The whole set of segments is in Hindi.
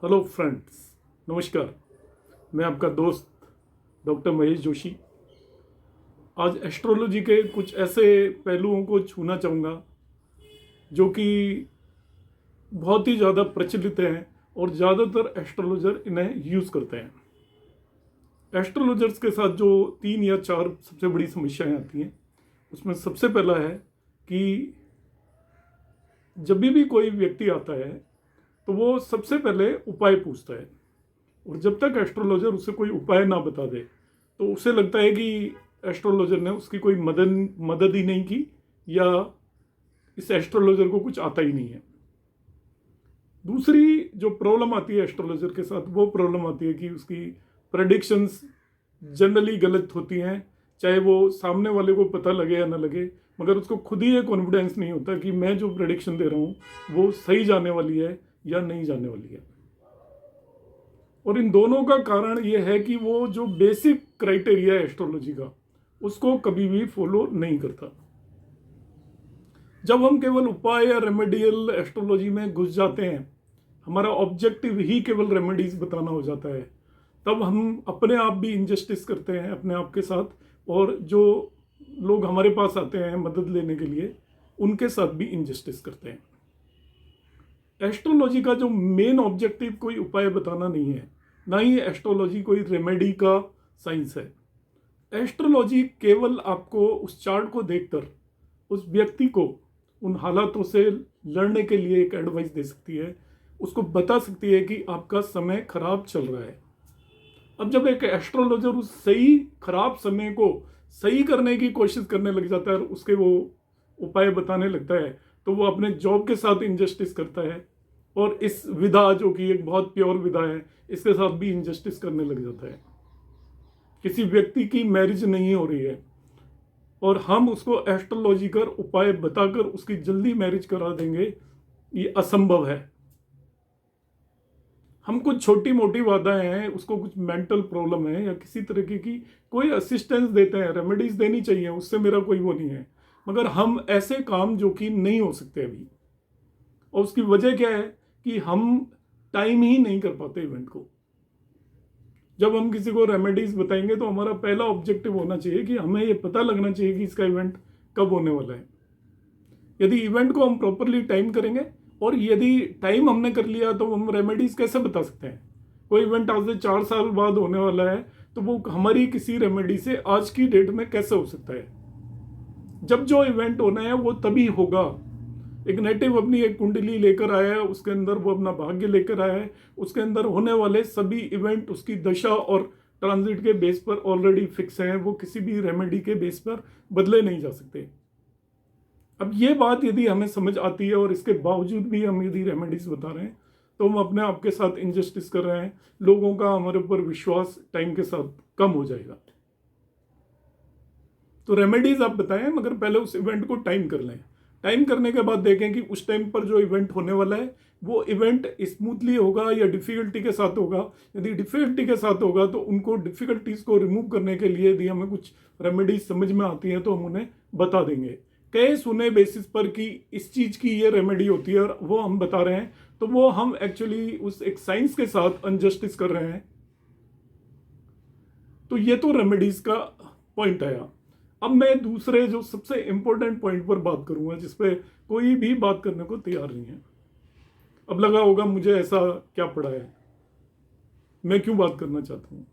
हेलो फ्रेंड्स, नमस्कार। मैं आपका दोस्त डॉक्टर महेश जोशी आज एस्ट्रोलॉजी के कुछ ऐसे पहलुओं को छूना चाहूँगा जो कि बहुत ही ज़्यादा प्रचलित हैं और ज़्यादातर एस्ट्रोलॉजर इन्हें यूज़ करते हैं। एस्ट्रोलॉजर्स के साथ जो 3 या 4 सबसे बड़ी समस्याएं आती हैं, उसमें सबसे पहला है कि जब भी कोई व्यक्ति आता है तो वो सबसे पहले उपाय पूछता है, और जब तक एस्ट्रोलॉजर उसे कोई उपाय ना बता दे तो उसे लगता है कि एस्ट्रोलॉजर ने उसकी कोई मदद ही नहीं की, या इस एस्ट्रोलॉजर को कुछ आता ही नहीं है। दूसरी जो प्रॉब्लम आती है एस्ट्रोलॉजर के साथ, वो प्रॉब्लम आती है कि उसकी प्रेडिक्शंस जनरली गलत होती हैं, चाहे वो सामने वाले को पता लगे या ना लगे, मगर उसको खुद ही ये कॉन्फिडेंस नहीं होता कि मैं जो प्रेडिक्शन दे रहा हूँ वो सही जाने वाली है या नहीं जाने वाली है। और इन दोनों का कारण ये है कि वो जो बेसिक क्राइटेरिया है एस्ट्रोलॉजी का, उसको कभी भी फॉलो नहीं करता। जब हम केवल उपाय या रेमेडियल एस्ट्रोलॉजी में घुस जाते हैं, हमारा ऑब्जेक्टिव ही केवल रेमेडीज बताना हो जाता है, तब हम अपने आप भी इनजस्टिस करते हैं अपने आप के साथ, और जो लोग हमारे पास आते हैं मदद लेने के लिए उनके साथ भी इनजस्टिस करते हैं। एस्ट्रोलॉजी का जो मेन ऑब्जेक्टिव कोई उपाय बताना नहीं है, ना ही एस्ट्रोलॉजी कोई रेमेडी का साइंस है। एस्ट्रोलॉजी केवल आपको उस चार्ट को देखकर उस व्यक्ति को उन हालातों से लड़ने के लिए एक एडवाइस दे सकती है, उसको बता सकती है कि आपका समय खराब चल रहा है। अब जब एक एस्ट्रोलॉजर उस सही खराब समय को सही करने की कोशिश करने लग जाता है और उसके वो उपाय बताने लगता है, तो वो अपने जॉब के साथ इनजस्टिस करता है, और इस विधा जो कि एक बहुत प्योर विधा है, इसके साथ भी इनजस्टिस करने लग जाता है। किसी व्यक्ति की मैरिज नहीं हो रही है और हम उसको एस्ट्रोलॉजी कर उपाय बताकर उसकी जल्दी मैरिज करा देंगे, ये असंभव है। हम कुछ छोटी मोटी बाधाएं हैं, उसको कुछ मेंटल प्रॉब्लम है या किसी तरीके की कोई असिस्टेंस देते हैं, रेमेडीज देनी चाहिए, उससे मेरा कोई वो नहीं है, मगर हम ऐसे काम जो कि नहीं हो सकते अभी, और उसकी वजह क्या है कि हम टाइम ही नहीं कर पाते इवेंट को। जब हम किसी को रेमेडीज बताएंगे तो हमारा पहला ऑब्जेक्टिव होना चाहिए कि हमें ये पता लगना चाहिए कि इसका इवेंट कब होने वाला है। यदि इवेंट को हम प्रॉपरली टाइम करेंगे, और यदि टाइम हमने कर लिया, तो हम रेमेडीज कैसे बता सकते हैं। कोई इवेंट आज से 4 साल बाद होने वाला है, तो वो हमारी किसी रेमेडी से आज की डेट में कैसे हो सकता है। जब जो इवेंट होना है वो तभी होगा। एक नेटिव अपनी एक कुंडली लेकर आया है, उसके अंदर वो अपना भाग्य लेकर आया है, उसके अंदर होने वाले सभी इवेंट उसकी दशा और ट्रांजिट के बेस पर ऑलरेडी फिक्स हैं, वो किसी भी रेमेडी के बेस पर बदले नहीं जा सकते। अब ये बात यदि हमें समझ आती है और इसके बावजूद भी हम यदि रेमेडीज बता रहे हैं, तो हम अपने आप के साथ इनजस्टिस कर रहे हैं। लोगों का हमारे ऊपर विश्वास टाइम के साथ कम हो जाएगा। तो रेमेडीज आप बताएं, मगर पहले उस इवेंट को टाइम कर लें। टाइम करने के बाद देखें कि उस टाइम पर जो इवेंट होने वाला है वो इवेंट स्मूथली होगा या डिफिकल्टी के साथ होगा। यदि डिफिकल्टी के साथ होगा तो उनको डिफिकल्टीज को रिमूव करने के लिए यदि हमें कुछ रेमेडीज समझ में आती हैं तो हम उन्हें बता देंगे। कई सुने बेसिस पर कि इस चीज़ की ये रेमेडी होती है और वो हम बता रहे हैं, तो वो हम एक्चुअली उस एक साइंस के साथ अनजस्टिस कर रहे हैं। तो ये तो रेमेडीज का पॉइंट आया। अब मैं दूसरे जो सबसे इंपॉर्टेंट पॉइंट पर बात करूंगा, जिसपे कोई भी बात करने को तैयार नहीं है। अब लगा होगा मुझे ऐसा क्या पड़ा है, मैं क्यों बात करना चाहता हूँ।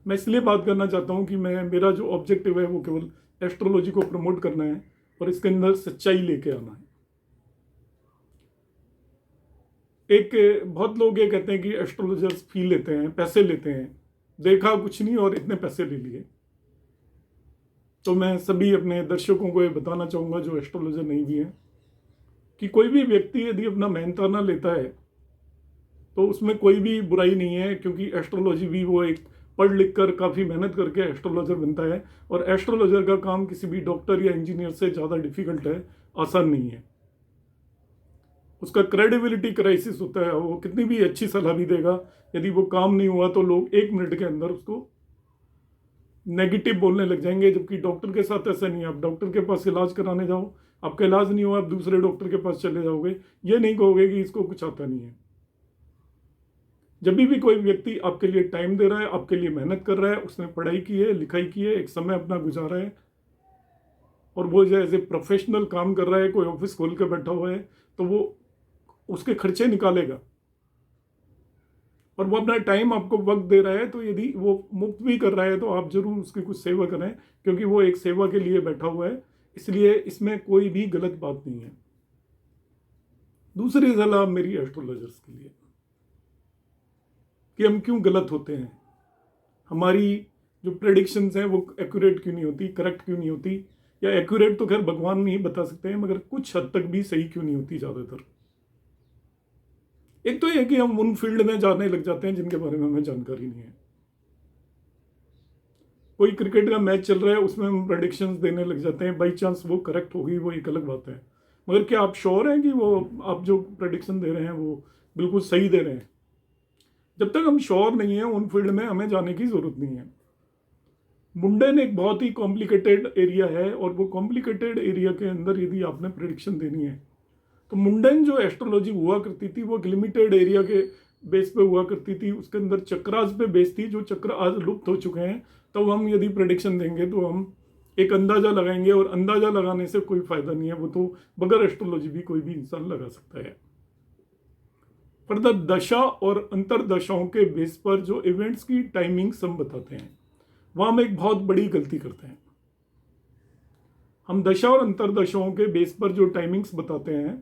मैं इसलिए बात करना चाहता हूँ कि मेरा जो ऑब्जेक्टिव है वो केवल एस्ट्रोलॉजी को प्रमोट करना है और इसके अंदर सच्चाई लेके आना है। एक बहुत लोग ये कहते हैं कि एस्ट्रोलॉजर्स फी लेते हैं, पैसे लेते हैं, देखा कुछ नहीं और इतने पैसे ले लिए। तो मैं सभी अपने दर्शकों को ये बताना चाहूँगा जो एस्ट्रोलॉजर नहीं भी हैं, कि कोई भी व्यक्ति यदि अपना मेहनताना लेता है तो उसमें कोई भी बुराई नहीं है, क्योंकि एस्ट्रोलॉजी भी वो एक पढ़ लिख कर काफ़ी मेहनत करके एस्ट्रोलॉजर बनता है, और एस्ट्रोलॉजर का काम किसी भी डॉक्टर या इंजीनियर से ज़्यादा डिफिकल्ट है, आसान नहीं है। उसका क्रेडिबिलिटी क्राइसिस होता है, वो कितनी भी अच्छी सलाह भी देगा, यदि वो काम नहीं हुआ तो लोग 1 मिनट के अंदर उसको नेगेटिव बोलने लग जाएंगे। जबकि डॉक्टर के साथ ऐसा नहीं है। आप डॉक्टर के पास इलाज कराने जाओ, आपका इलाज नहीं हुआ, आप दूसरे डॉक्टर के पास चले जाओगे, ये नहीं कहोगे कि इसको कुछ आता नहीं है। जब भी कोई व्यक्ति आपके लिए टाइम दे रहा है, आपके लिए मेहनत कर रहा है, उसने पढ़ाई की है, लिखाई की है, एक समय अपना गुजारा है, और वो जो एज ए प्रोफेशनल काम कर रहा है, कोई ऑफिस खोल के बैठा हुआ है, तो वो उसके खर्चे निकालेगा और वो अपना टाइम आपको वक्त दे रहा है, तो यदि वो मुफ्त भी कर रहा है तो आप जरूर उसकी कुछ सेवा करें, क्योंकि वो एक सेवा के लिए बैठा हुआ है। इसलिए इसमें कोई भी गलत बात नहीं है। दूसरी सलाह मेरी एस्ट्रोलॉजर्स के लिए कि हम क्यों गलत होते हैं, हमारी जो प्रेडिक्शंस हैं वो एक्यूरेट क्यों नहीं होती, करेक्ट क्यों नहीं होती, या एक्यूरेट तो खैर भगवान नहीं बता सकते हैं, मगर कुछ हद तक भी सही क्यों नहीं होती ज़्यादातर। एक तो यह कि हम उन फील्ड में जाने लग जाते हैं जिनके बारे में हमें जानकारी नहीं है। कोई क्रिकेट का मैच चल रहा है, उसमें हम प्रेडिक्शंस देने लग जाते हैं, बाई चांस वो करेक्ट होगी, वो एक अलग बात है, मगर क्या आप श्योर हैं कि वो आप जो प्रेडिक्शन दे रहे हैं वो बिल्कुल सही दे रहे हैं? जब तक हम श्योर नहीं है उन फील्ड में हमें जाने की जरूरत नहीं है। मुंडन एक बहुत ही कॉम्प्लिकेटेड एरिया है, और वो कॉम्प्लिकेटेड एरिया के अंदर यदि आपने प्रेडिक्शन देनी है तो मुंडन जो एस्ट्रोलॉजी हुआ करती थी वो एक लिमिटेड एरिया के बेस पे हुआ करती थी, उसके अंदर चक्रास पे बेस थी, जो चक्र आज लुप्त हो चुके हैं। तो हम यदि प्रेडिक्शन देंगे तो हम एक अंदाजा लगाएंगे, और अंदाजा लगाने से कोई फायदा नहीं है, वो तो बगैर एस्ट्रोलॉजी भी कोई भी इंसान लगा सकता है। पर दशा और अंतरदशाओं के बेस पर जो इवेंट्स की टाइमिंग्स हम बताते हैं, वहां हम एक बहुत बड़ी गलती करते हैं। हम दशा और अंतरदशाओं के बेस पर जो टाइमिंग्स बताते हैं,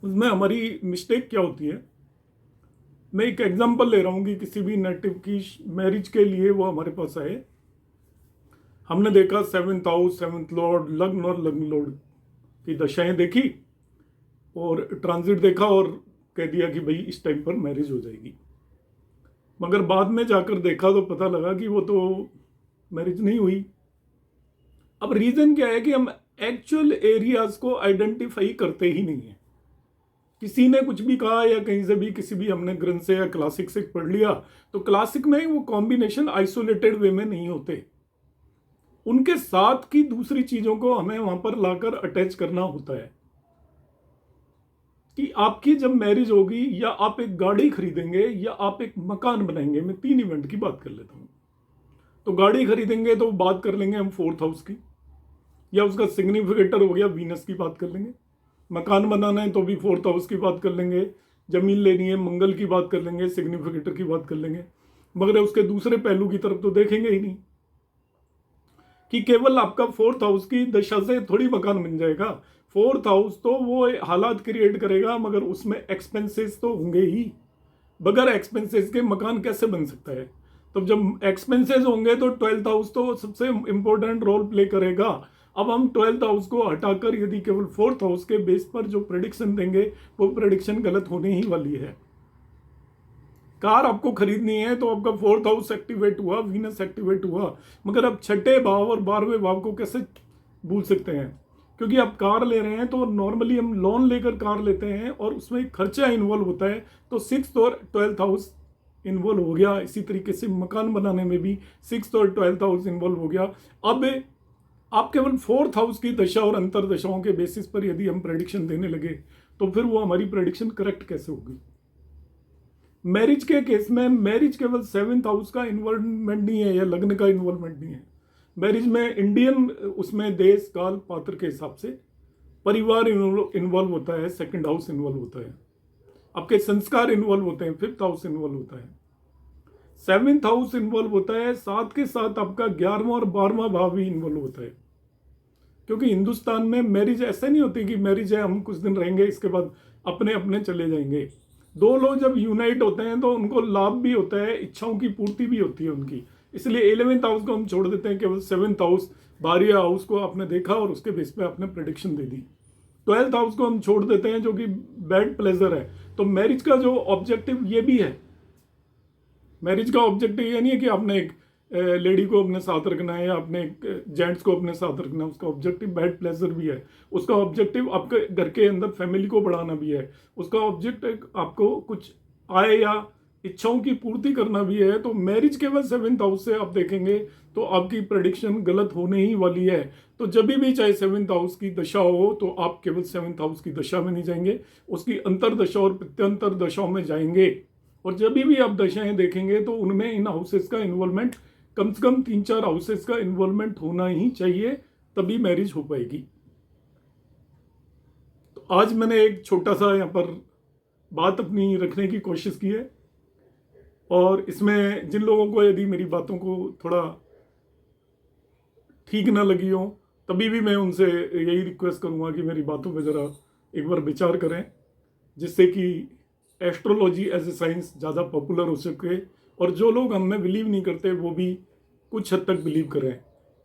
उसमें हमारी मिस्टेक क्या होती है। मैं एक एग्जांपल ले रहा हूं कि किसी भी नेटिव की मैरिज के लिए वो हमारे पास आए, हमने देखा 7th हाउस, 7th लॉर्ड, लग्न और लग्न लॉर्ड की दशाएं देखी और ट्रांजिट देखा और कह दिया कि भाई इस टाइम पर मैरिज हो जाएगी। मगर बाद में जाकर देखा तो पता लगा कि वो तो मैरिज नहीं हुई। अब रीजन क्या है कि हम एक्चुअल एरियाज को आइडेंटिफाई करते ही नहीं है। किसी ने कुछ भी कहा या कहीं से भी किसी भी हमने ग्रंथ से या क्लासिक से पढ़ लिया, तो क्लासिक में वो कॉम्बिनेशन आइसोलेटेड वे में नहीं होते, उनके साथ की दूसरी चीजों को हमें वहां पर लाकर अटैच करना होता है। कि आपकी जब मैरिज होगी, या आप एक गाड़ी खरीदेंगे, या आप एक मकान बनाएंगे, मैं 3 इवेंट की बात कर लेता हूं। तो गाड़ी खरीदेंगे तो बात कर लेंगे हम 4th हाउस की, या उसका सिग्निफिकेटर हो गया वीनस की बात कर लेंगे। मकान बनाना है तो भी 4th हाउस की बात कर लेंगे। जमीन लेनी है मंगल की बात कर लेंगे, सिग्निफिकेटर की बात कर लेंगे। मगर उसके दूसरे पहलू की तरफ तो देखेंगे ही नहीं कि केवल आपका 4th हाउस की दशा से थोड़ी मकान बन जाएगा। 4th हाउस तो वो हालात क्रिएट करेगा, मगर उसमें एक्सपेंसेस तो होंगे ही। बगैर एक्सपेंसेस के मकान कैसे बन सकता है? तो जब एक्सपेंसेस होंगे तो 12th हाउस तो सबसे इंपॉर्टेंट रोल प्ले करेगा। अब हम 12th हाउस को हटाकर यदि केवल 4th हाउस के बेस पर जो प्रेडिक्शन देंगे, वो प्रेडिक्शन गलत होने ही वाली है। कार आपको खरीदनी है तो आपका 4th हाउस एक्टिवेट हुआ, वीनस एक्टिवेट हुआ, मगर अब 6ठे भाव और 12वें भाव को कैसे भूल सकते हैं? क्योंकि आप कार ले रहे हैं तो नॉर्मली हम लोन लेकर कार लेते हैं और उसमें खर्चा इन्वॉल्व होता है, तो 6th और 12th हाउस इन्वॉल्व हो गया। इसी तरीके से मकान बनाने में भी 6th और 12th हाउस इन्वॉल्व हो गया। अब आप केवल 4th हाउस की दशा और अंतर दशाओं के बेसिस पर यदि हम प्रेडिक्शन देने लगे, तो फिर वो हमारी प्रेडिक्शन करेक्ट कैसे होगी? मैरिज के केस में मैरिज केवल 7th हाउस का इन्वॉल्वमेंट नहीं है, या लग्न का इन्वॉल्वमेंट नहीं है। मैरिज में इंडियन उसमें देश काल पात्र के हिसाब से परिवार इन्वॉल्व होता है, 2nd हाउस इन्वॉल्व होता है, आपके संस्कार इन्वॉल्व होते हैं, 5th हाउस इन्वॉल्व होता है, 7th हाउस इन्वॉल्व होता है, साथ के साथ आपका 11वां और 12वां भाव भी इन्वॉल्व होता है। क्योंकि हिंदुस्तान में मैरिज ऐसे नहीं होती कि मैरिज है हम कुछ दिन रहेंगे इसके बाद अपने अपने चले जाएंगे। दो लोग जब यूनाइट होते हैं तो उनको लाभ भी होता है, इच्छाओं की पूर्ति भी होती है उनकी। इसलिए 11th हाउस को हम छोड़ देते हैं, केवल 7th हाउस, 12वें हाउस को आपने देखा और उसके बेस पे आपने प्रेडिक्शन दे दी। 12th हाउस को हम छोड़ देते हैं जो कि बैड प्लेजर है। तो मैरिज का जो ऑब्जेक्टिव ये भी है, मैरिज का ऑब्जेक्टिव ये नहीं है कि आपने एक लेडी को अपने साथ रखना है या अपने जेंट्स को अपने साथ रखना है। उसका ऑब्जेक्टिव बैड प्लेजर भी है, उसका ऑब्जेक्टिव आपके घर के अंदर फैमिली को बढ़ाना भी है, उसका ऑब्जेक्टिव आपको कुछ आय या इच्छाओं की पूर्ति करना भी है, तो मैरिज केवल 7th हाउस से आप देखेंगे तो आपकी प्रेडिक्शन गलत होने ही वाली है। तो जब भी चाहे 7th हाउस की दशा हो तो आप केवल 7th हाउस की दशा में नहीं जाएंगे, उसकी अंतरदशा और प्रत्यंतर दशाओं में जाएंगे। और जब भी आप दशाएं देखेंगे तो उनमें इन हाउसेस का इन्वॉल्वमेंट, कम से कम 3-4 हाउसेस का इन्वॉल्वमेंट होना ही चाहिए, तभी मैरिज हो पाएगी। तो आज मैंने एक छोटा सा यहाँ पर बात अपनी रखने की कोशिश की है, और इसमें जिन लोगों को यदि मेरी बातों को थोड़ा ठीक ना लगी हो, तभी भी मैं उनसे यही रिक्वेस्ट करूंगा कि मेरी बातों पे ज़रा एक बार विचार करें, जिससे कि एस्ट्रोलॉजी एज ए साइंस ज़्यादा पॉपुलर हो सके, और जो लोग हम में बिलीव नहीं करते वो भी कुछ हद तक बिलीव करें।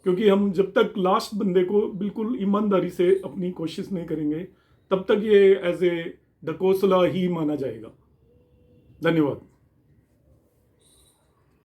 क्योंकि हम जब तक लास्ट बंदे को बिल्कुल ईमानदारी से अपनी कोशिश नहीं करेंगे, तब तक ये एज ए ढकोसला ही माना जाएगा। धन्यवाद।